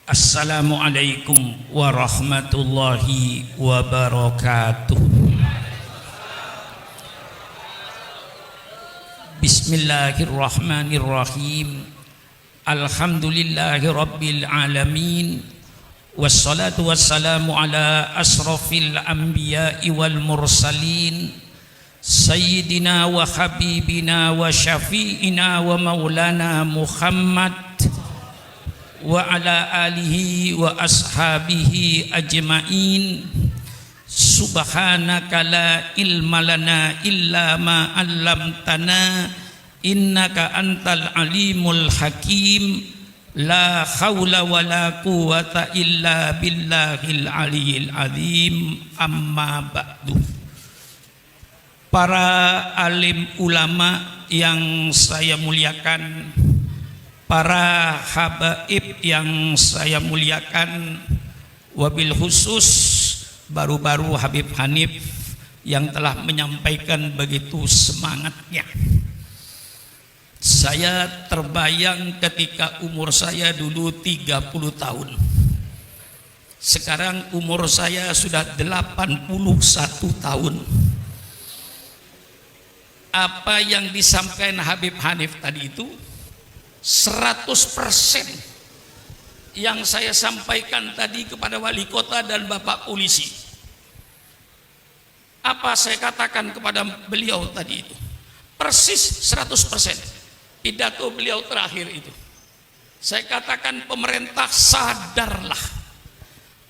Assalamualaikum warahmatullahi wabarakatuh. Bismillahirrahmanirrahim. Alhamdulillahi rabbil alamin. Wassalatu wassalamu ala asrafil anbiya'i wal mursalin, sayyidina wa habibina wa syafi'ina wa maulana Muhammad wa ala alihi wa ashabihi ajma'in. Subhanaka la ilma lana illa ma 'allamtana innaka antal alimul hakim. La haula wa la quwata illa billahil aliyil azim. Amma ba'du. Para alim ulama yang saya muliakan, para habaib yang saya muliakan, wabil khusus baru-baru Habib Hanif yang telah menyampaikan begitu semangatnya. Saya terbayang ketika umur saya dulu 30 tahun. Sekarang umur saya sudah 81 tahun. Apa yang disampaikan Habib Hanif tadi itu 100% yang saya sampaikan tadi kepada wali kota dan bapak polisi. Apa saya katakan kepada beliau tadi itu? Persis 100%. Pidato beliau terakhir itu. Saya katakan, pemerintah sadarlah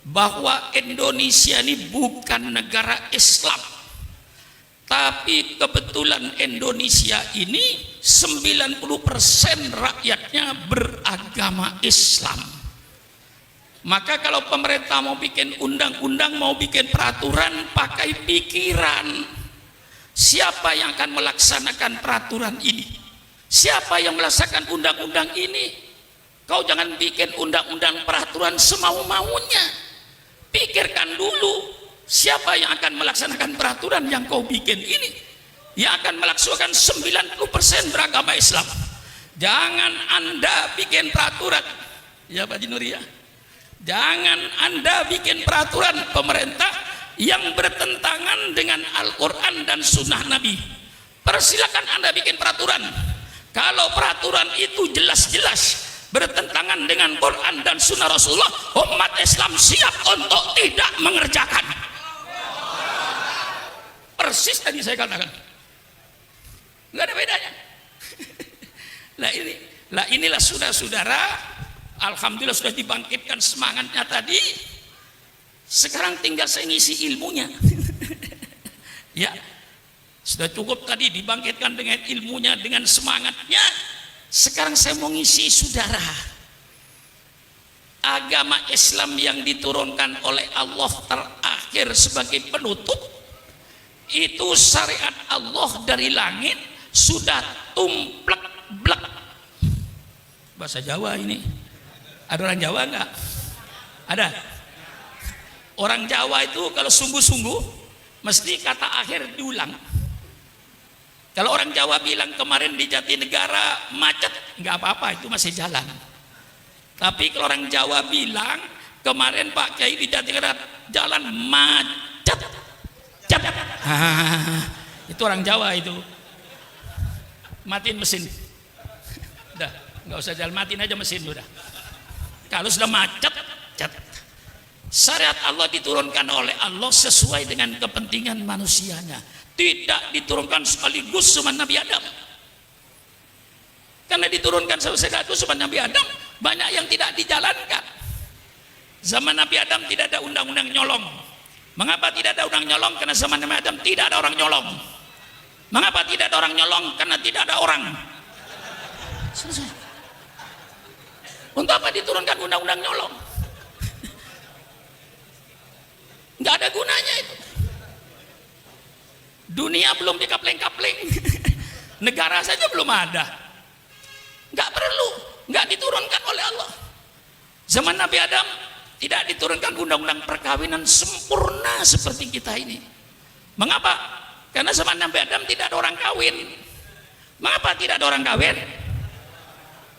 bahwa Indonesia ini bukan negara Islam. Tapi kebetulan Indonesia ini 90% rakyatnya beragama Islam. Maka kalau pemerintah mau bikin undang-undang, mau bikin peraturan, pakai pikiran. Siapa yang akan melaksanakan peraturan ini? Siapa yang melaksanakan undang-undang ini? Kau jangan bikin undang-undang peraturan semau-maunya. Pikirkan dulu, siapa yang akan melaksanakan peraturan yang kau bikin ini? Yang akan melaksanakan 90% beragama Islam. Jangan Anda bikin peraturan, ya Pak Jinuri ya. Jangan Anda bikin peraturan pemerintah yang bertentangan dengan Al-Quran dan Sunnah Nabi. Persilakan Anda bikin peraturan. Kalau peraturan itu jelas-jelas bertentangan dengan Quran dan Sunnah Rasulullah, umat Islam siap untuk tidak mengerjakan. Persis tadi saya katakan, nggak ada bedanya. Inilah saudara-saudara, alhamdulillah sudah dibangkitkan semangatnya tadi. Sekarang tinggal saya ngisi ilmunya. Ya, sudah cukup tadi dibangkitkan dengan ilmunya, dengan semangatnya. Sekarang saya mau ngisi saudara. Agama Islam yang diturunkan oleh Allah terakhir sebagai penutup, itu syariat Allah dari langit sudah tumplek-blek. Bahasa Jawa ini. Ada orang Jawa enggak? Ada. Orang Jawa itu kalau sungguh-sungguh mesti kata akhir diulang. Kalau orang Jawa bilang kemarin di Jatinegara macet, nggak apa-apa, itu masih jalan. Tapi kalau orang Jawa bilang kemarin Pak Kiai di Jatinegara jalan macet, itu orang Jawa itu. Matiin mesin, udah nggak usah jalan, matiin aja mesin udah. Kalau sudah macet, syariat Allah diturunkan oleh Allah sesuai dengan kepentingan manusianya. Tidak diturunkan sekaligus sama Nabi Adam. Karena diturunkan sekaligus sama Nabi Adam, banyak yang tidak dijalankan. Zaman Nabi Adam tidak ada undang-undang nyolong. Mengapa tidak ada undang nyolong? Karena zaman Nabi Adam tidak ada orang nyolong. Mengapa tidak ada orang nyolong? Karena tidak ada orang. Selesai. Untuk apa diturunkan undang-undang nyolong? Nggak ada gunanya itu. Dunia belum dikapling-kapling, negara saja belum ada. Nggak perlu, nggak diturunkan oleh Allah. Zaman Nabi Adam tidak diturunkan undang-undang perkawinan sempurna seperti kita ini. Mengapa? Karena zaman Nabi Adam tidak ada orang kawin. Mengapa tidak ada orang kawin?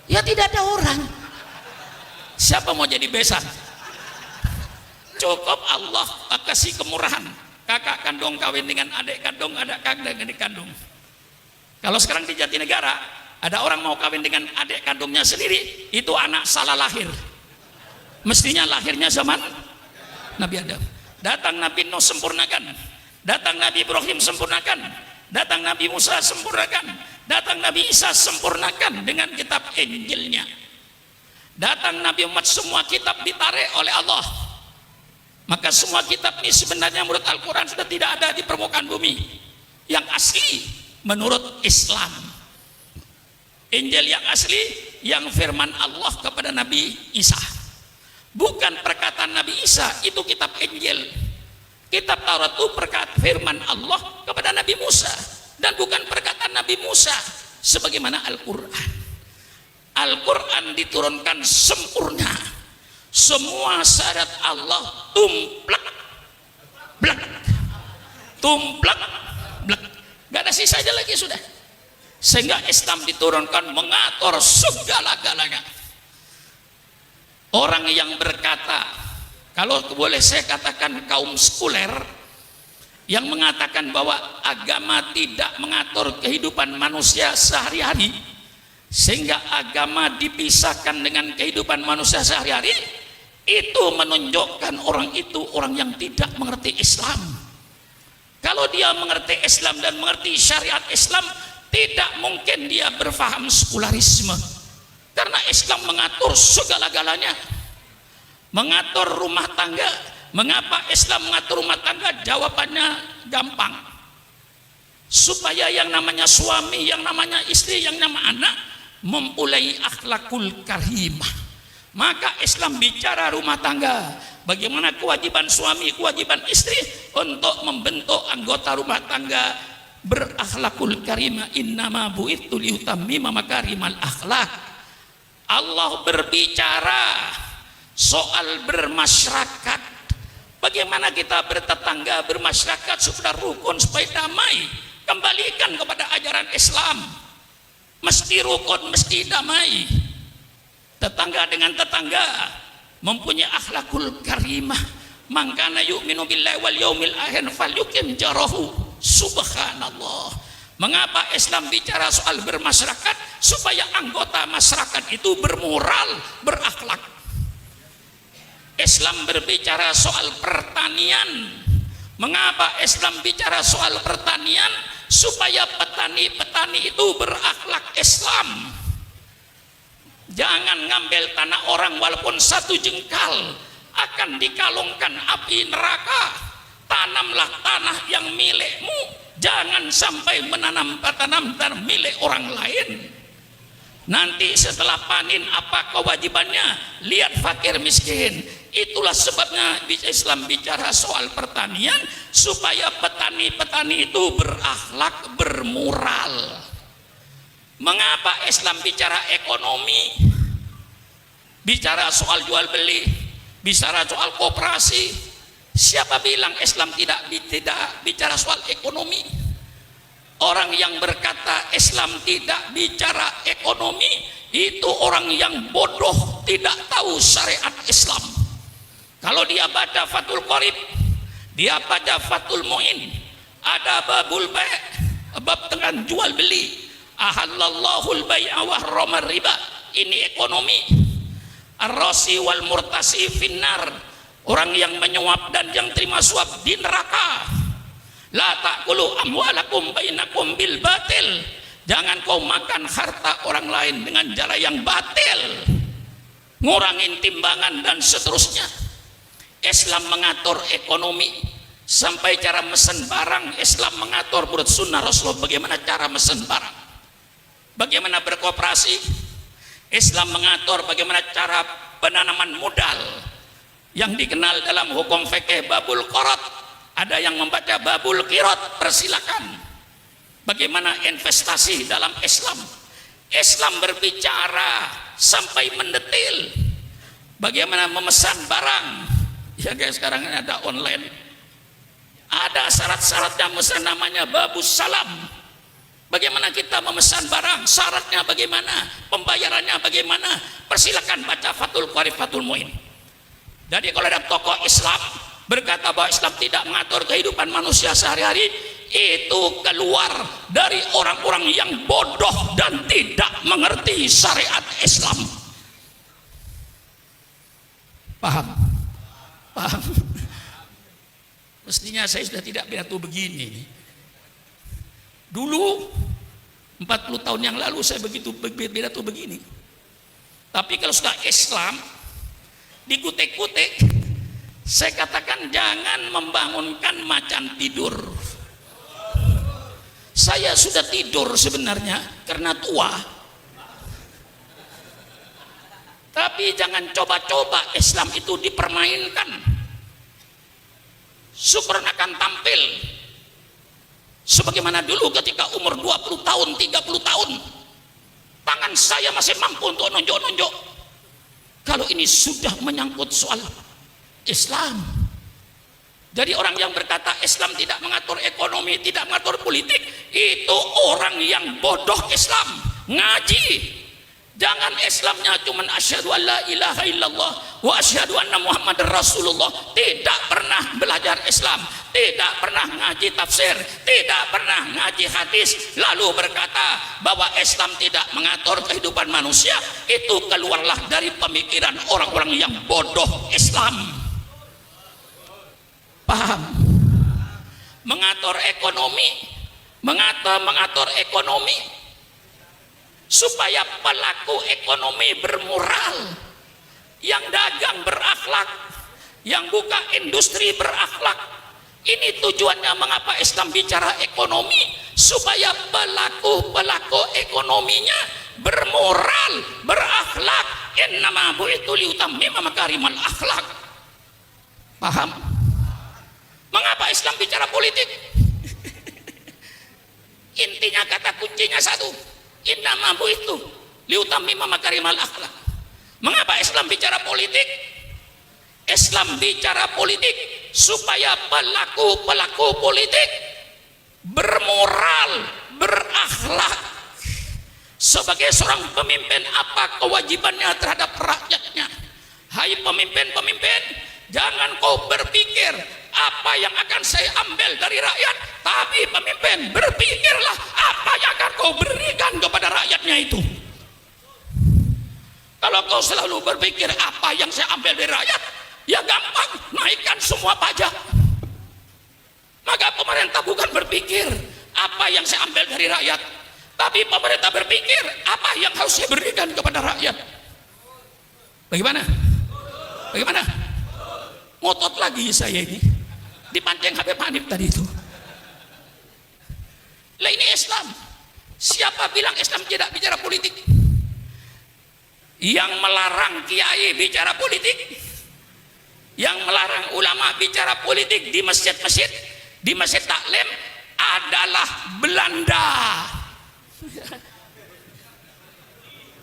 Ya tidak ada orang. Siapa mau jadi besan? Cukup Allah kasih kemurahan. Kakak kandung kawin dengan adik kandung, adik kandung. Kalau sekarang di Jatinegara ada orang mau kawin dengan adik kandungnya sendiri, itu anak salah lahir. Mestinya lahirnya zaman Nabi Adam. Datang Nabi Nuh sempurnakan, datang Nabi Ibrahim sempurnakan, datang Nabi Musa sempurnakan, datang Nabi Isa sempurnakan dengan kitab Injilnya. Datang Nabi Muhammad, semua kitab ditarik oleh Allah. Maka semua kitab ini sebenarnya menurut Al-Quran sudah tidak ada di permukaan bumi. Yang asli menurut Islam, Injil yang asli, yang firman Allah kepada Nabi Isa, bukan perkataan Nabi Isa. Itu kitab Injil. Kitab Taurat itu perkataan firman Allah kepada Nabi Musa, dan bukan perkataan Nabi Musa sebagaimana Al-Quran. Al-Quran diturunkan sempurna, semua syarat Allah tumplak blak, tumplak blak, gak ada sisanya lagi sudah. Sehingga Islam diturunkan mengatur segala-galanya. Orang yang berkata, kalau boleh saya katakan kaum sekuler, yang mengatakan bahwa agama tidak mengatur kehidupan manusia sehari-hari, sehingga agama dipisahkan dengan kehidupan manusia sehari-hari, itu menunjukkan orang itu orang yang tidak mengerti Islam. Kalau dia mengerti Islam dan mengerti syariat Islam, tidak mungkin dia berfaham sekularisme, karena Islam mengatur segala-galanya. Mengatur rumah tangga. Mengapa Islam mengatur rumah tangga? Jawabannya gampang, supaya yang namanya suami, yang namanya istri, yang namanya anak mempunyai akhlakul karimah. Maka Islam bicara rumah tangga, bagaimana kewajiban suami, kewajiban istri untuk membentuk anggota rumah tangga berakhlakul karimah. Innama bu'itsu liutammima makarimal akhlak. Allah berbicara soal bermasyarakat, bagaimana kita bertetangga, bermasyarakat supaya rukun, supaya damai. Kembalikan kepada ajaran Islam, mesti rukun, mesti damai. Tetangga dengan tetangga mempunyai akhlakul karimah. Man kana yu'minu billahi wal yaumil akhir falyukim jarahu. Subhanallah. Mengapa Islam bicara soal bermasyarakat? Supaya anggota masyarakat itu bermoral, berakhlak. Islam berbicara soal pertanian. Mengapa Islam bicara soal pertanian? Supaya petani-petani itu berakhlak Islam. Jangan ngambil tanah orang walaupun satu jengkal, akan dikalungkan api neraka. Tanamlah tanah yang milikmu, jangan sampai menanam tanah milik orang lain. Nanti setelah panen apa kewajibannya? Lihat fakir miskin. Itulah sebabnya Islam bicara soal pertanian, supaya petani-petani itu berakhlak, bermoral. Mengapa Islam bicara ekonomi? Bicara soal jual beli, bicara soal koperasi. Siapa bilang Islam tidak bicara soal ekonomi? Orang yang berkata Islam tidak bicara ekonomi, itu orang yang bodoh, tidak tahu syariat Islam. Kalau dia baca Fathul Qorib, dia baca Fathul Mu'in, ada babul bai', bab tentang jual beli. Ahallallahul bai'a wa harramar riba. Ini ekonomi. Ar-rasi wal murtasi finnar. Orang yang menyuap dan yang terima suap di neraka. La ta'kulu amwalakum bainakum bil batil. Jangan kau makan harta orang lain dengan cara yang batil, ngurangin timbangan dan seterusnya. Islam mengatur ekonomi sampai cara mesen barang. Islam mengatur menurut sunnah Rasulullah bagaimana cara mesen barang, bagaimana berkooperasi. Islam mengatur bagaimana cara penanaman modal yang dikenal dalam hukum fikih babul qirot. Ada yang membaca babul qirot, persilakan. Bagaimana investasi dalam Islam. Islam berbicara sampai mendetil bagaimana memesan barang. Ya guys, sekarang ada online, ada syarat-syaratnya, namanya babus salam. Bagaimana kita memesan barang, syaratnya bagaimana, pembayarannya bagaimana. Persilakan baca Fathul Qarib, Fathul Muin. Jadi kalau ada tokoh Islam berkata bahwa Islam tidak mengatur kehidupan manusia sehari-hari, itu keluar dari orang-orang yang bodoh dan tidak mengerti syariat Islam. Paham? Paham? Mestinya saya sudah tidak pidato begini. Dulu 40 tahun yang lalu saya begitu pidato begini. Tapi kalau sudah Islam dikutik-kutik, saya katakan jangan membangunkan macan tidur. Saya sudah tidur sebenarnya karena tua. Tapi jangan coba-coba Islam itu dipermainkan. Syukur akan tampil sebagaimana dulu ketika umur 20 tahun, 30 tahun. Tangan saya masih mampu untuk nunjuk-nunjuk. Kalau ini sudah menyangkut soal Islam. Jadi orang yang berkata Islam tidak mengatur ekonomi, tidak mengatur politik, itu orang yang bodoh Islam. Ngaji. Jangan Islamnya cuma asyhadu an la ilaha illallah wa asyhadu anna Muhammadar Rasulullah. Tidak pernah belajar Islam, tidak pernah ngaji tafsir, tidak pernah ngaji hadis, lalu berkata bahwa Islam tidak mengatur kehidupan manusia. Itu keluarlah dari pemikiran orang-orang yang bodoh Islam. Paham? Mengatur ekonomi, mengatur ekonomi supaya pelaku ekonomi bermoral, yang dagang berakhlak, yang buka industri berakhlak. Ini tujuannya mengapa Islam bicara ekonomi, supaya pelaku ekonominya bermoral, berakhlak. Innama bu'itsu liutammima makarimal akhlak. Paham? Mengapa Islam bicara politik? Intinya kata kuncinya satu, innama bu'itsu liutammima makarimal akhlak. Mengapa Islam bicara politik? Islam bicara politik supaya pelaku politik bermoral, berakhlak. Sebagai seorang pemimpin, apa kewajibannya terhadap rakyatnya? Hai pemimpin-pemimpin, jangan kau berpikir apa yang akan saya ambil dari rakyat, tapi pemimpin berpikirlah apa yang akan kau berikan kepada rakyatnya itu. Kalau kau selalu berpikir apa yang saya ambil dari rakyat, ya gampang, naikkan semua pajak. Maka pemerintah bukan berpikir apa yang saya ambil dari rakyat, tapi pemerintah berpikir apa yang harus saya berikan kepada rakyat. Bagaimana? Bagaimana? Ngotot lagi saya ini, dipancing Habib Hanif tadi itu. Lah ini Islam. Siapa bilang Islam tidak bicara politik? Yang melarang kiai bicara politik, yang melarang ulama bicara politik di masjid-masjid, di masjid taklim adalah Belanda.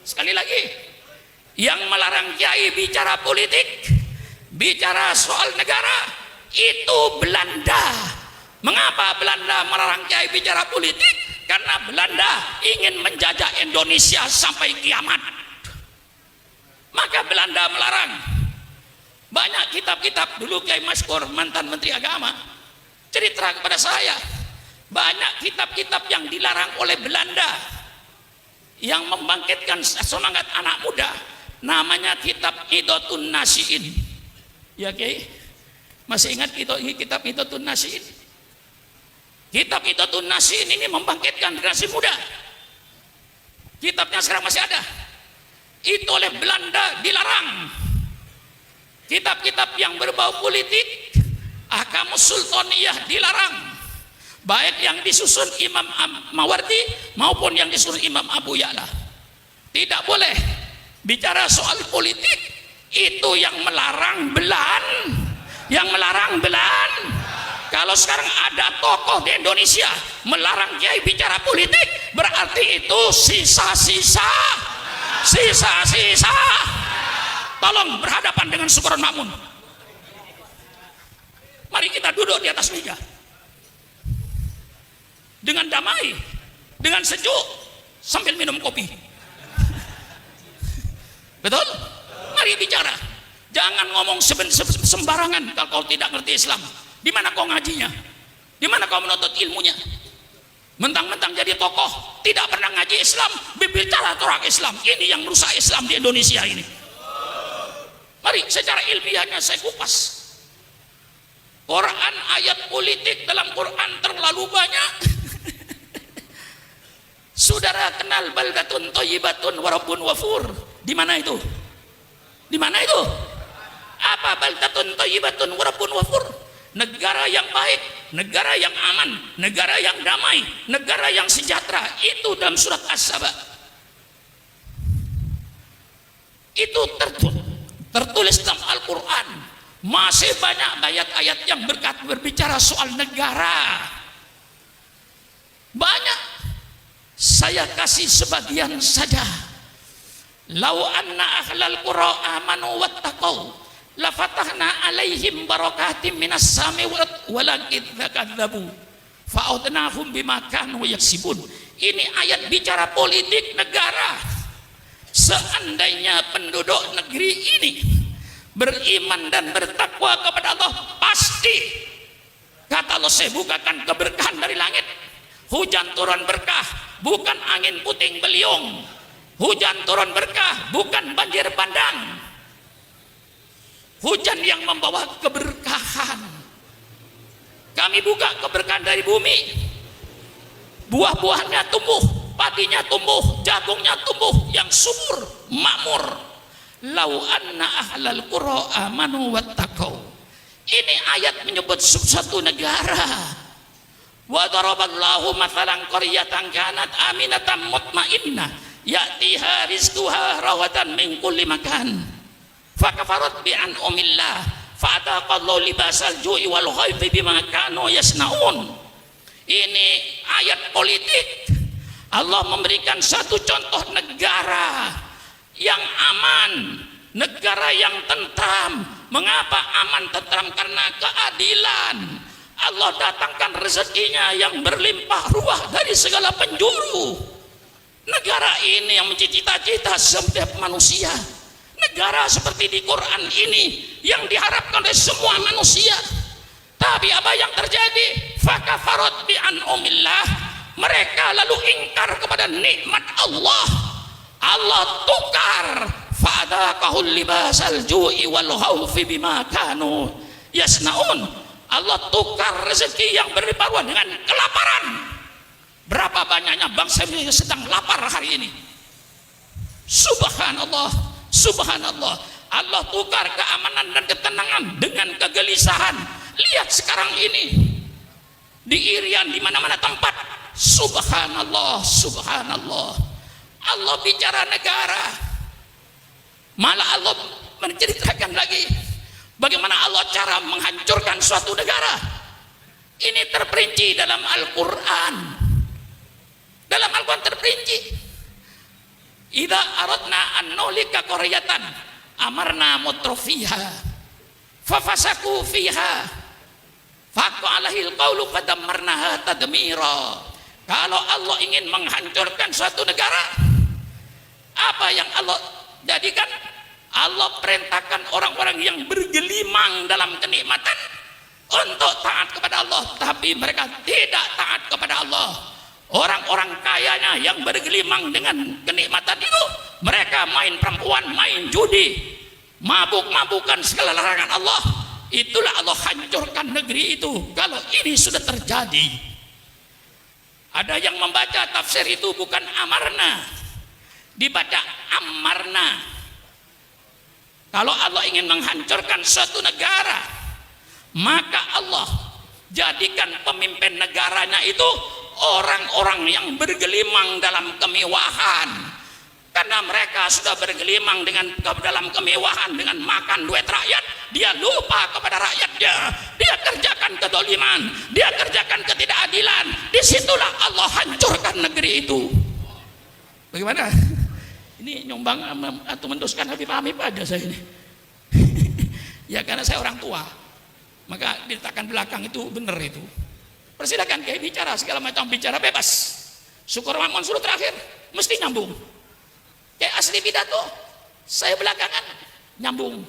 Sekali lagi, yang melarang kiai bicara politik, bicara soal negara, itu Belanda. Mengapa Belanda melarang kiai bicara politik? Karena Belanda ingin menjajah Indonesia sampai kiamat. Maka Belanda melarang. Banyak kitab-kitab, dulu Kiai Maskur, mantan Menteri Agama, cerita kepada saya, banyak kitab-kitab yang dilarang oleh Belanda yang membangkitkan semangat anak muda. Namanya kitab Idotun Nasiin. Ya Kiai, masih ingat kitab Idotun Nasiin? Kitab Idotun Nasiin ini membangkitkan generasi muda. Kitabnya sekarang masih ada. Itu oleh Belanda dilarang. Kitab-kitab yang berbau politik, Ahkamus Sultaniyah dilarang, baik yang disusun Imam Mawardi maupun yang disusun Imam Abu Ya'la. Tidak boleh bicara soal politik. Itu yang melarang Belan. Kalau sekarang ada tokoh di Indonesia melarang kiai bicara politik, berarti itu sisa-sisa. Tolong berhadapan dengan Syukuron Makmun. Mari kita duduk di atas meja dengan damai. dengan sejuk sambil minum kopi. Betul? Mari bicara. Jangan ngomong sembarangan kalau kau tidak ngerti Islam. Di mana kau ngajinya? Di mana kau menuntut ilmunya? Mentang-mentang jadi tokoh tidak pernah ngaji Islam, berbicara tentang Islam. Ini yang merusak Islam di Indonesia ini. Mari secara ilmiahnya saya kupas. Quran, ayat politik dalam Quran terlalu banyak. Saudara kenal baldatun thayyibatun wa rabbun ghafur? Di mana itu? Di mana itu? Apa baldatun thayyibatun wa rabbun ghafur? Negara yang baik, negara yang aman, negara yang damai, negara yang sejahtera. Itu dalam surat As-Saba. Itu tertulis dalam Al-Quran. Masih banyak ayat-ayat yang berbicara soal negara. Banyak. Saya kasih sebagian saja. Lau anna ahlal qura amanu wattaqau la fatahna alaihim barakatim minas sami walakin kadzabu fa'udnahum bima kanu yaksibun. Ini ayat bicara politik negara. Seandainya penduduk negeri ini beriman dan bertakwa kepada Allah, pasti kata Allah, saya bukakan keberkahan dari langit. Hujan turun berkah, bukan angin puting beliung. Hujan turun berkah, bukan banjir bandang. Hujan yang membawa keberkahan. Kami buka keberkahan dari bumi. Buah-buahnya tumbuh, padinya tumbuh, jagungnya tumbuh yang subur, makmur. Lau anna ahlal qura amanu wattaqau. Ini ayat menyebut suatu negara. Wa daraballahu mathalan qaryatan kanat aminatan mutmainnah ya'tiha rizquha rawatan min kulli makan fakafarat bi an'amillah fa'ataqallahu libasal ju'i wal khawfi bima kanu yasnaun. Ini ayat politik. Allah memberikan satu contoh negara yang aman, negara yang tentram. Mengapa aman tentram? Karena keadilan. Allah datangkan rezekinya yang berlimpah ruah dari segala penjuru. Negara ini yang menjadi cita-cita setiap manusia. Negara seperti di Quran ini yang diharapkan oleh semua manusia. Tapi apa yang terjadi? Fakafarat bi an'amillah. Mereka lalu ingkar kepada nikmat Allah. Allah tukar fa'adaqahul libasal ju'i wal khawfi bima kanu yasnaun. Allah tukar rezeki yang berlimpah ruah dengan kelaparan. Berapa banyaknya bangsa Indonesia sedang lapar hari ini. Subhanallah, subhanallah. Allah tukar keamanan dan ketenangan dengan kegelisahan. Lihat sekarang ini di Irian, di mana-mana tempat. Subhanallah, subhanallah. Allah bicara negara, malah Allah menceritakan lagi bagaimana Allah cara menghancurkan suatu negara. Ini terperinci dalam Al-Quran. Dalam Al-Quran terperinci. Idza aradna an nulika qaryatan amarna mutrafiha fafasaku fiha faqalahil qawlu fadammarnaha tadmira. Kalau Allah ingin menghancurkan suatu negara, apa yang Allah jadikan? Allah perintahkan orang-orang yang bergelimang dalam kenikmatan untuk taat kepada Allah, tapi mereka tidak taat kepada Allah. Orang-orang kayanya yang bergelimang dengan kenikmatan itu, mereka main perempuan, main judi, mabuk-mabukan segala larangan Allah. Itulah Allah hancurkan negeri itu. Kalau ini sudah terjadi, ada yang membaca tafsir itu bukan amarna, dibaca amarna. Kalau Allah ingin menghancurkan suatu negara, maka Allah jadikan pemimpin negaranya itu orang-orang yang bergelimang dalam kemewahan. Karena mereka sudah bergelimang dalam kemewahan, dengan makan duit rakyat, dia lupa kepada rakyatnya. Dia kerjakan kedoliman, dia kerjakan ketidakadilan. Disitulah Allah hancurkan negeri itu. Bagaimana? Ini nyumbang atau menduskan Habib aja saya ini. Ya karena saya orang tua, maka diletakkan belakang itu benar itu. Persilakan kayak bicara segala macam, bicara bebas. Syukur Mansur terakhir mesti nyambung. Kayak asli pidato, saya belakangan nyambung.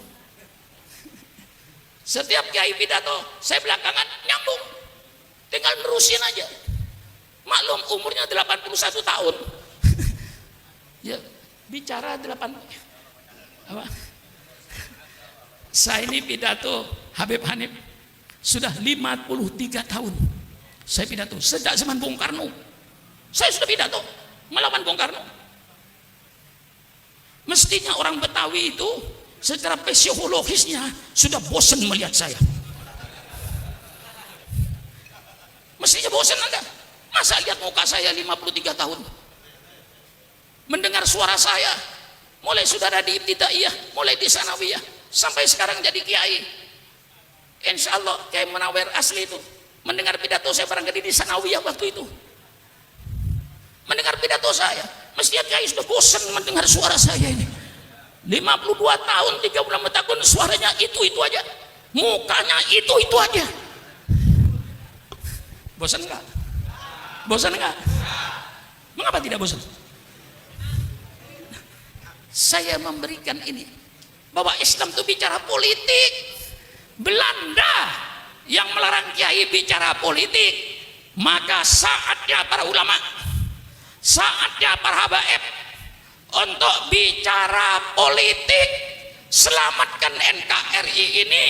Setiap kiai pidato, saya belakangan nyambung. Tinggal nerusin aja. Maklum umurnya 81 tahun. Ya, bicara 8 apa? Saya ini pidato Habib Hanif sudah 53 tahun. Saya pidato sejak zaman Bung Karno. Saya sudah pidato melawan Bung Karno. Mestinya orang Betawi itu secara psikologisnya sudah bosan melihat saya. Mestinya bosan Anda. Masa lihat muka saya 53 tahun? Mendengar suara saya mulai sudah ada di Ibtidaiyah, mulai di Sanawiyah sampai sekarang jadi kiai. Insya Allah Kiai Munawir asli itu mendengar pidato saya barangkali di Sanawiyah waktu itu. Mendengar pidato saya, mestinya kiai sudah bosan mendengar suara saya ini. 52 tahun 3 bulan tahun suaranya itu aja, mukanya itu aja. Bosan enggak? Bosan enggak? Mengapa tidak bosan? Saya memberikan ini bahwa Islam itu bicara politik. Belanda yang melarang kiai bicara politik, maka saatnya para ulama, saatnya para habaib untuk bicara politik. Selamatkan NKRI ini,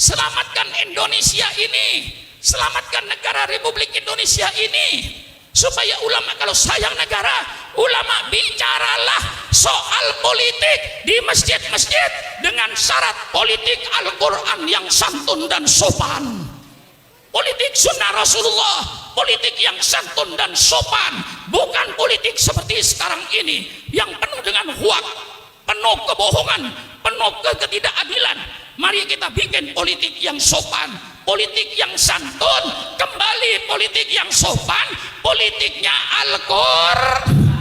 selamatkan Indonesia ini, selamatkan negara Republik Indonesia ini, supaya ulama kalau sayang negara, ulama bicaralah soal politik di masjid-masjid dengan syarat politik Al-Quran yang santun dan sopan, politik sunnah Rasulullah, politik yang santun dan sopan, bukan politik seperti sekarang ini yang penuh dengan hoak, penuh kebohongan, penuh ketidakadilan. Mari kita bikin politik yang sopan, politik yang santun, kembali politik yang sopan, politiknya Al-Quran.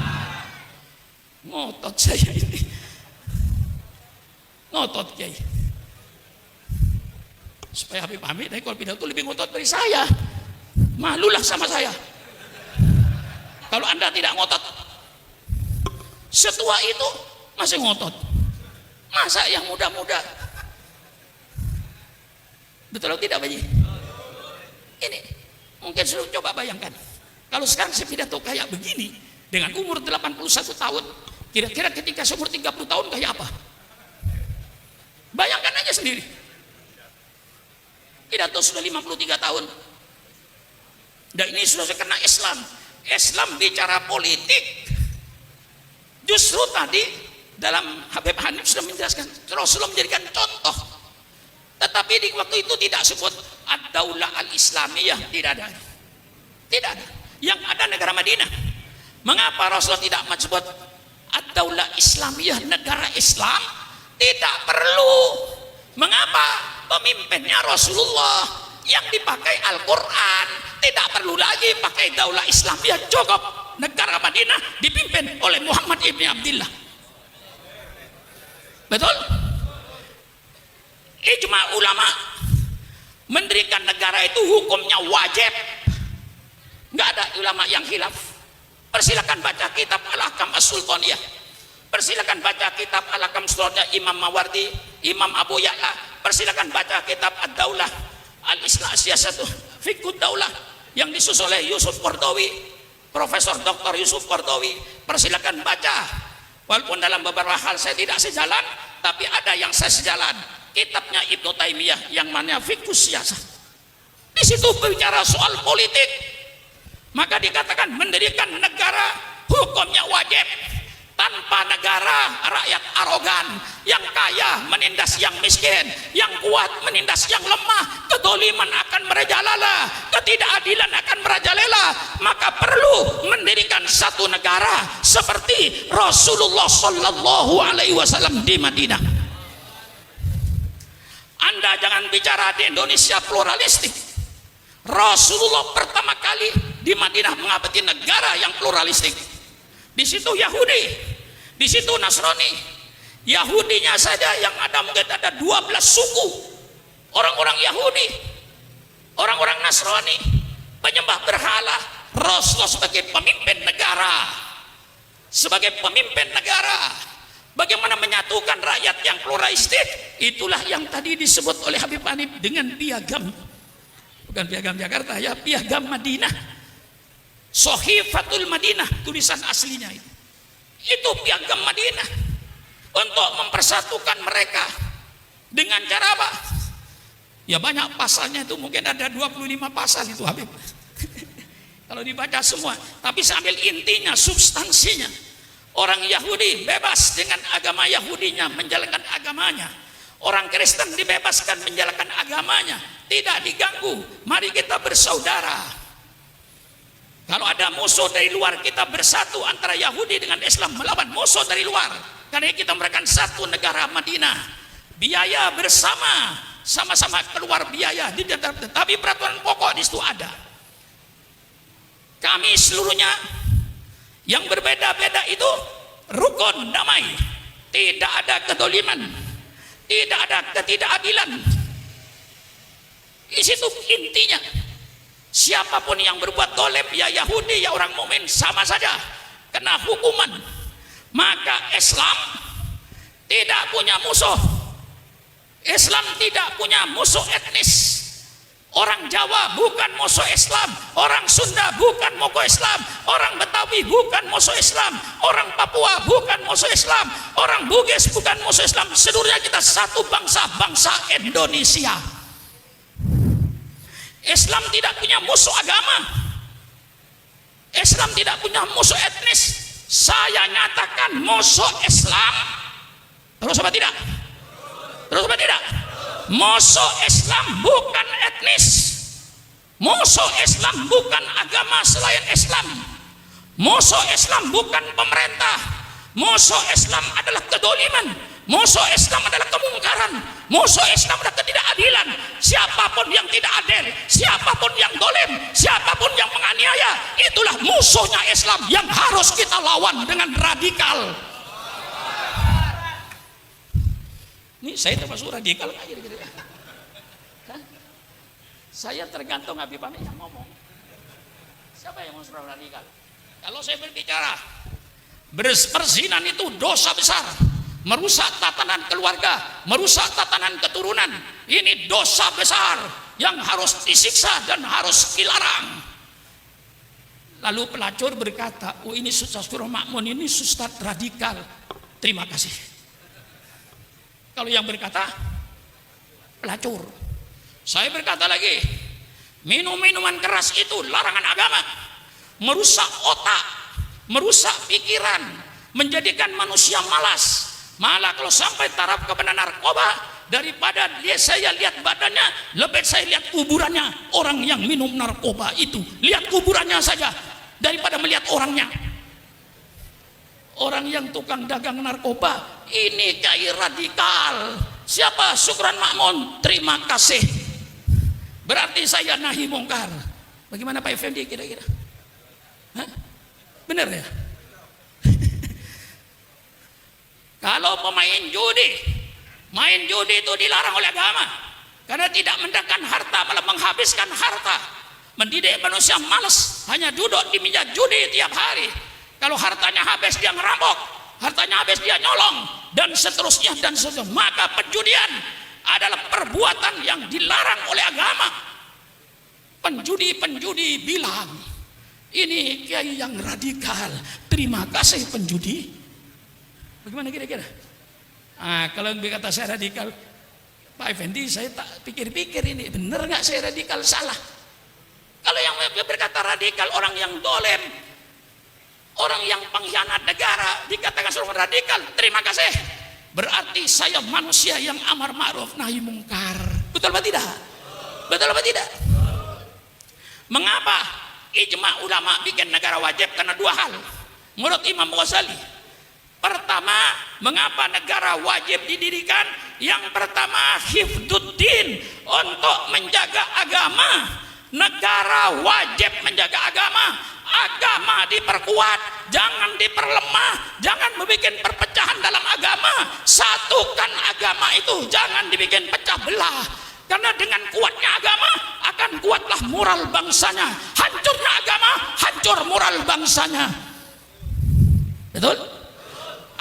Ngotot saya ini, ngotot Kiai. Supaya Habib Hamid kalau pidato lebih ngotot dari saya, malulah sama saya. Kalau Anda tidak ngotot, setua itu masih ngotot, masa yang muda-muda? Betul atau tidak, Baji? Ini mungkin sudah coba bayangkan, kalau sekarang saya pidato kayak begini dengan umur 81 tahun, kira-kira ketika seumur 30 tahun kayak apa? Bayangkan aja sendiri. Pidato sudah 53 tahun. Dan ini sudah kena Islam. Islam bicara politik. Justru tadi dalam Habib Hanif sudah menjelaskan, Rasulullah menjadikan contoh. Tetapi di waktu itu tidak sebut ad-daulah al-islamiyah, tidak ada. Tidak ada. Yang ada negara Madinah. Mengapa Rasulullah tidak menyebut ad-daulah islamiyah, negara Islam? Tidak perlu. Mengapa? Pemimpinnya Rasulullah yang dipakai Al-Quran, tidak perlu lagi pakai daulah Islamiyah, cukup negara Madinah dipimpin oleh Muhammad ibn Abdullah. Betul? Ijma ulama mendirikan negara itu hukumnya wajib, nggak ada ulama yang khilaf. Persilakan baca kitab Al-Ahkam As-Sultaniyah, persilakan baca kitab Al-Ahkam As-Sultaniyah Imam Mawardi, Imam Abu Ya'la. Persilakan baca kitab Ad-Daulah Al-Islam Siyasatu Fiqhud Daulah yang disusun oleh Yusuf Qardawi, Profesor Dr. Yusuf Qardawi. Persilakan baca, walaupun dalam beberapa hal saya tidak sejalan, tapi ada yang saya sejalan. Kitabnya Ibnu Taimiyah yang mana Fiqhus Siyasat, di situ bicara soal politik. Maka dikatakan mendirikan negara hukumnya wajib. Tanpa negara, rakyat arogan, yang kaya menindas yang miskin, yang kuat menindas yang lemah, kedoliman akan merajalela, ketidakadilan akan merajalela. Maka perlu mendirikan satu negara seperti Rasulullah Sallallahu Alaihi Wasallam di Madinah. Anda jangan bicara di Indonesia pluralistik. Rasulullah pertama kali di Madinah mengabdi negara yang pluralistik. Di situ Yahudi, di situ Nasrani. Yahudinya saja yang ada mungkin ada 12 suku. Orang-orang Yahudi, orang-orang Nasrani, penyembah berhala, Rasulullah sebagai pemimpin negara, bagaimana menyatukan rakyat yang pluralistik, itulah yang tadi disebut oleh Habib Hanif dengan piagam, bukan piagam Jakarta ya, piagam Madinah, Sohifatul Madinah, tulisan aslinya itu piagam Madinah, untuk mempersatukan mereka dengan cara apa? Ya banyak pasalnya, itu mungkin ada 25 pasal itu Habib kalau dibaca semua, tapi sambil intinya, substansinya, orang Yahudi bebas dengan agama Yahudinya, menjalankan agamanya. Orang Kristen dibebaskan menjalankan agamanya, tidak diganggu. Mari kita bersaudara. Kalau ada musuh dari luar, kita bersatu antara Yahudi dengan Islam melawan musuh dari luar. Karena kita merupakan satu negara Madinah. Biaya bersama, sama-sama keluar biaya, tetapi peraturan pokok di situ ada. Kami seluruhnya yang berbeda-beda itu rukun damai, tidak ada kedoliman, tidak ada ketidakadilan. Di situ intinya, siapapun yang berbuat dolim, ya Yahudi ya orang mukmin, sama saja kena hukuman. Maka Islam tidak punya musuh, Islam tidak punya musuh etnis. Orang Jawa bukan musuh Islam, orang Sunda bukan musuh Islam, orang Betawi bukan musuh Islam, orang Papua bukan musuh Islam, orang Bugis bukan musuh Islam. Seluruhnya kita satu bangsa, bangsa Indonesia. Islam tidak punya musuh agama, Islam tidak punya musuh etnis. Saya nyatakan musuh Islam, terus apa tidak? Terus apa tidak? Musuh Islam bukan etnis, musuh Islam bukan agama selain Islam, musuh Islam bukan pemerintah, musuh Islam adalah kedoliman, musuh Islam adalah kemungkaran, musuh Islam adalah ketidakadilan. Siapapun yang tidak adil, siapapun yang dolim, siapapun yang menganiaya, itulah musuhnya Islam yang harus kita lawan dengan radikal. Ini saya termasuk radikal nggak kira-kira? Saya tergantung Habib Hanif yang ngomong. Siapa yang masuk radikal? Kalau saya berbicara berzina itu dosa besar, merusak tatanan keluarga, merusak tatanan keturunan, ini dosa besar yang harus disiksa dan harus dilarang. Lalu pelacur berkata, oh ini Ustaz Surah Makmun, ini Ustaz radikal. Terima kasih. Kalau yang berkata pelacur, saya berkata lagi, minum minuman keras itu larangan agama, merusak otak, merusak pikiran, menjadikan manusia malas. Malah kalau sampai taraf kepada narkoba, daripada saya lihat badannya, lebih saya lihat kuburannya. Orang yang minum narkoba itu, lihat kuburannya saja daripada melihat orangnya. Orang yang tukang dagang narkoba ini kayak radikal. Siapa? Syukran Makmun. Terima kasih. Berarti saya nahi mungkar. Bagaimana Pak Effendi kira-kira? Benar ya? Kalau pemain judi, main judi itu dilarang oleh agama karena tidak mendatangkan harta, malah menghabiskan harta, mendidik manusia malas, hanya duduk di meja judi tiap hari. Kalau hartanya habis dia ngerampok, hartanya habis dia nyolong, dan seterusnya dan seterusnya. Maka penjudian adalah perbuatan yang dilarang oleh agama. Penjudi bilang, ini kiai yang radikal. Terima kasih penjudi. Bagaimana kira-kira? Kalau berkata saya radikal, Pak Effendi, saya tak pikir-pikir ini benar nggak saya radikal, salah. Kalau yang berkata radikal orang yang dolem, orang yang pengkhianat negara dikatakan seorang radikal, terima kasih. Berarti saya manusia yang amar ma'ruf nahi mungkar. Betul apa tidak? Betul apa tidak? Mengapa ijma ulama bikin negara wajib? Karena dua hal. Menurut Imam Ghazali, pertama, mengapa negara wajib didirikan? Yang pertama, hifduddin, untuk menjaga agama. Negara wajib menjaga agama. Agama diperkuat, jangan diperlemah, jangan membuat perpecahan dalam agama. Satukan agama itu, jangan dibikin pecah belah. Karena dengan kuatnya agama akan akan kuatlah moral bangsanya. Hancurnya agama, hancur moral bangsanya. Betul?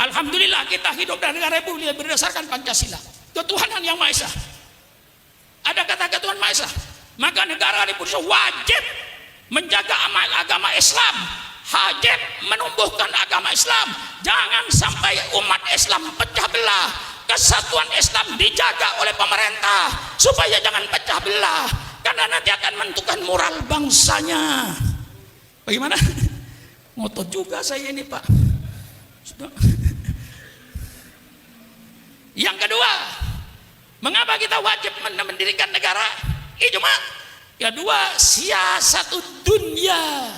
Alhamdulillah kita hidup dalam negara republik berdasarkan Pancasila, ketuhanan yang Maha Esa. Ada kata ketuhanan Maha Esa, maka negara republik wajib menjaga amal agama Islam, wajib menumbuhkan agama Islam. Jangan sampai umat Islam pecah belah. Kesatuan Islam dijaga oleh pemerintah supaya jangan pecah belah, karena nanti akan menentukan moral bangsanya. Bagaimana? Ngotot juga saya ini, Pak. Sudah. Yang kedua, mengapa kita wajib mendirikan negara? Cuma kedua, siasat dunia,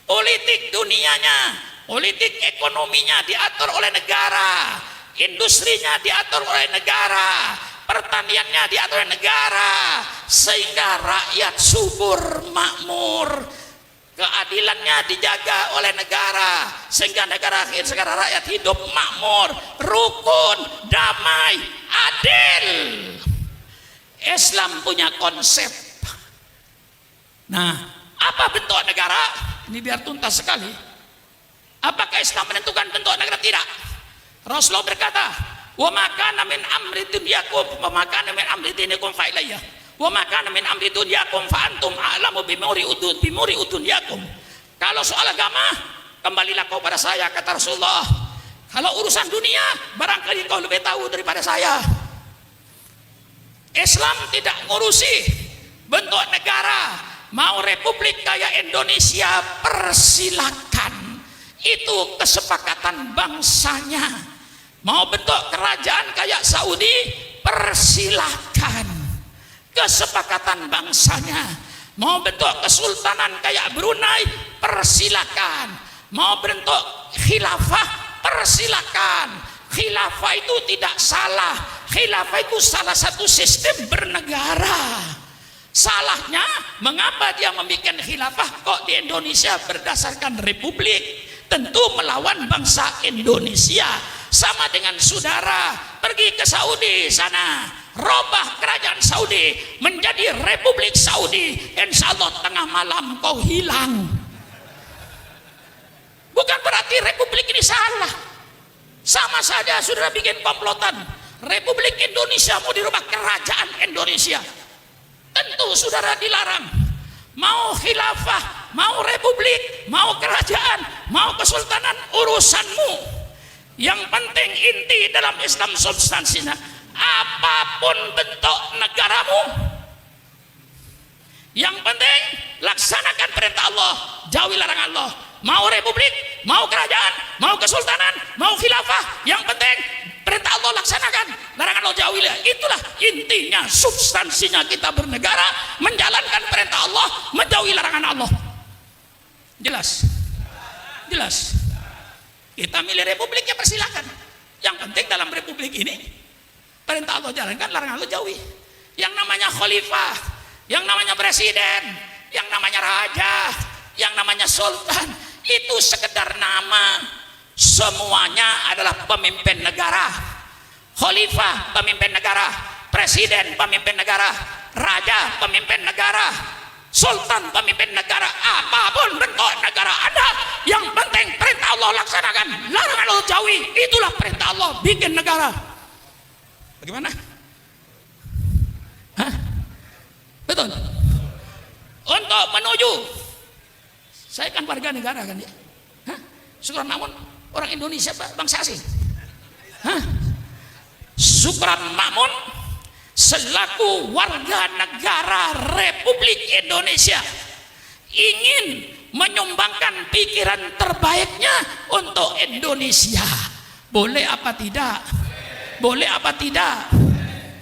politik dunianya, politik ekonominya diatur oleh negara, industrinya diatur oleh negara, pertaniannya diatur oleh negara, sehingga rakyat subur makmur, keadilannya dijaga oleh negara, sehingga rakyat hidup makmur, rukun, damai, adil. Islam punya konsep. Nah, apa bentuk negara? Ini biar tuntas sekali. Apakah Islam menentukan bentuk negara? Tidak. Rasulullah berkata, wa ma kana min amri dunyakum wa ma kana min amri dinikum fa ilayya wa ma kana min amri dunyakum fa antum a'lamu bimuri udunyakum. Kalau soal agama, kembalilah kau pada saya, kata Rasulullah. Kalau urusan dunia, barangkali kau lebih tahu daripada saya. Islam tidak ngurusi bentuk negara. Mau republik kayak Indonesia, persilakan. Itu kesepakatan bangsanya. Mau bentuk kerajaan kayak Saudi, persilahkan, kesepakatan bangsanya. Mau bentuk kesultanan kayak Brunei, persilahkan. Mau bentuk khilafah, persilahkan. Khilafah itu tidak salah. Khilafah itu salah satu sistem bernegara. Salahnya, mengapa dia membuat khilafah kok di Indonesia berdasarkan republik? Tentu melawan bangsa Indonesia. Sama dengan saudara pergi ke Saudi sana, robah kerajaan Saudi menjadi Republik Saudi, insya Allah tengah malam kau hilang. Bukan berarti republik ini salah. Sama saja saudara bikin komplotan, Republik Indonesia mau dirubah kerajaan Indonesia, tentu saudara dilarang. Mau khilafah, mau republik, mau kerajaan, mau kesultanan, urusanmu. Yang penting inti dalam Islam substansinya, apapun bentuk negaramu, yang penting laksanakan perintah Allah, jauhi larangan Allah. Mau republik, mau kerajaan, mau kesultanan, mau khilafah, yang penting perintah Allah laksanakan, larangan Allah jauhilah. Itulah intinya, substansinya kita bernegara, menjalankan perintah Allah, menjauhi larangan Allah. Jelas? Jelas? Kita milih republiknya, persilakan. Yang penting dalam republik ini perintah Allah jalankan, larangan Allah jauhi. Yang namanya khalifah, yang namanya presiden, yang namanya raja, yang namanya sultan, itu sekedar nama. Semuanya adalah pemimpin negara. Khalifah pemimpin negara, presiden pemimpin negara, raja pemimpin negara, sultan pemimpin negara. Apapun bentuk negara Anda, yang penting perintah Allah laksanakan, larangan Allah jauhi. Itulah perintah Allah bikin negara. Bagaimana? Hah? Betul. Untuk menuju, saya kan warga negara kan ya. Hah? Syukran Makmun orang Indonesia, bangsa asing. Hah? Syukran Makmun selaku warga negara Republik Indonesia ingin menyumbangkan pikiran terbaiknya untuk Indonesia. Boleh apa tidak? Boleh apa tidak?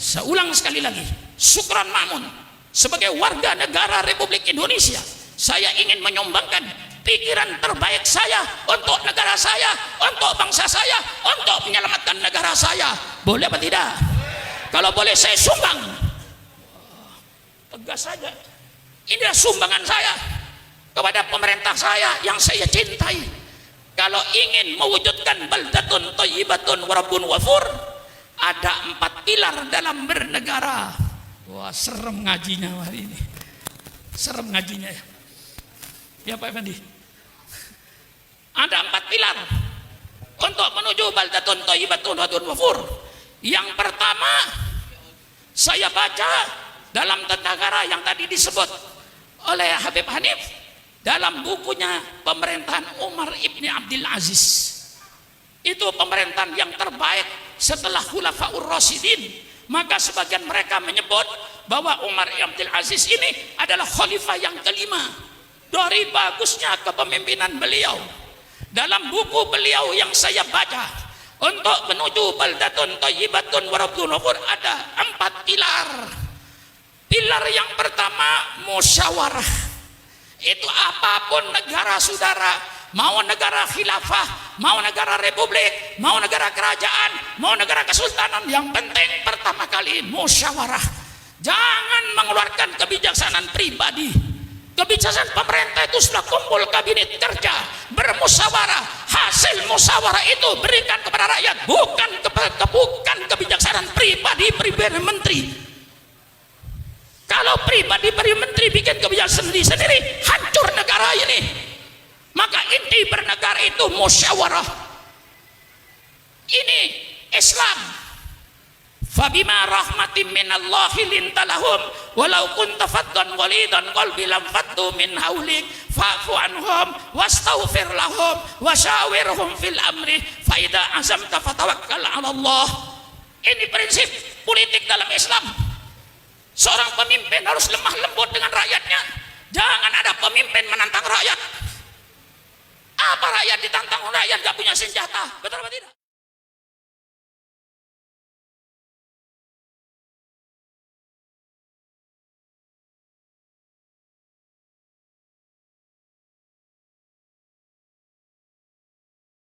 Saya ulang sekali lagi, Syukran Makmun sebagai warga negara Republik Indonesia, saya ingin menyumbangkan pikiran terbaik saya untuk negara saya, untuk bangsa saya, untuk menyelamatkan negara saya. Boleh apa tidak? Kalau boleh saya sumbang. Tegas saja. Inilah sumbangan saya kepada pemerintah saya yang saya cintai. Kalau ingin mewujudkan baldatun thayyibatun wa rabbun ghafur, ada 4 pilar dalam bernegara. Wah, serem ngajinya hari ini. Serem ngajinya ya. Ya Pak Effendi. Ada 4 pilar untuk menuju baldatun thayyibatun wadun ghafur. Yang pertama, saya baca dalam tata cara yang tadi disebut oleh Habib Hanif dalam bukunya Pemerintahan Umar ibni Abdul Aziz. Itu pemerintahan yang terbaik setelah Khulafaur Rasyidin. Maka sebagian mereka menyebut bahwa Umar ibn Abdul Aziz ini adalah khalifah yang kelima. Dari bagusnya kepemimpinan beliau, dalam buku beliau yang saya baca, untuk menuju baldatun thayyibatun wa rabbun ghafur ada 4 pilar. Pilar yang pertama musyawarah. Itu apapun negara saudara, mau negara khilafah, mau negara republik, mau negara kerajaan, mau negara kesultanan, yang penting pertama kali musyawarah. Jangan mengeluarkan kebijaksanaan pribadi. Kebijaksanaan pemerintah itu sudah kumpul kabinet kerja, bermusyawarah. Hasil musyawarah itu berikan kepada rakyat, bukan kebijaksanaan pribadi menteri. Kalau pribadi menteri bikin kebijaksanaan sendiri, hancur negara ini. Maka inti bernegara itu musyawarah. Ini Islam. Fabima rahmatin minallahi lintalahum walau kunta faddan ghalidan qalbi lam faddu min haulik fa'fu anhum wastaghfir lahum wasyawirhum fil amri fa idza azamta fatawakkal 'ala Allah. Ini prinsip politik dalam Islam. Seorang pemimpin harus lemah lembut dengan rakyatnya. Jangan ada pemimpin menantang rakyat. Apa rakyat ditantang rakyat gak punya senjata? Betul apa tidak?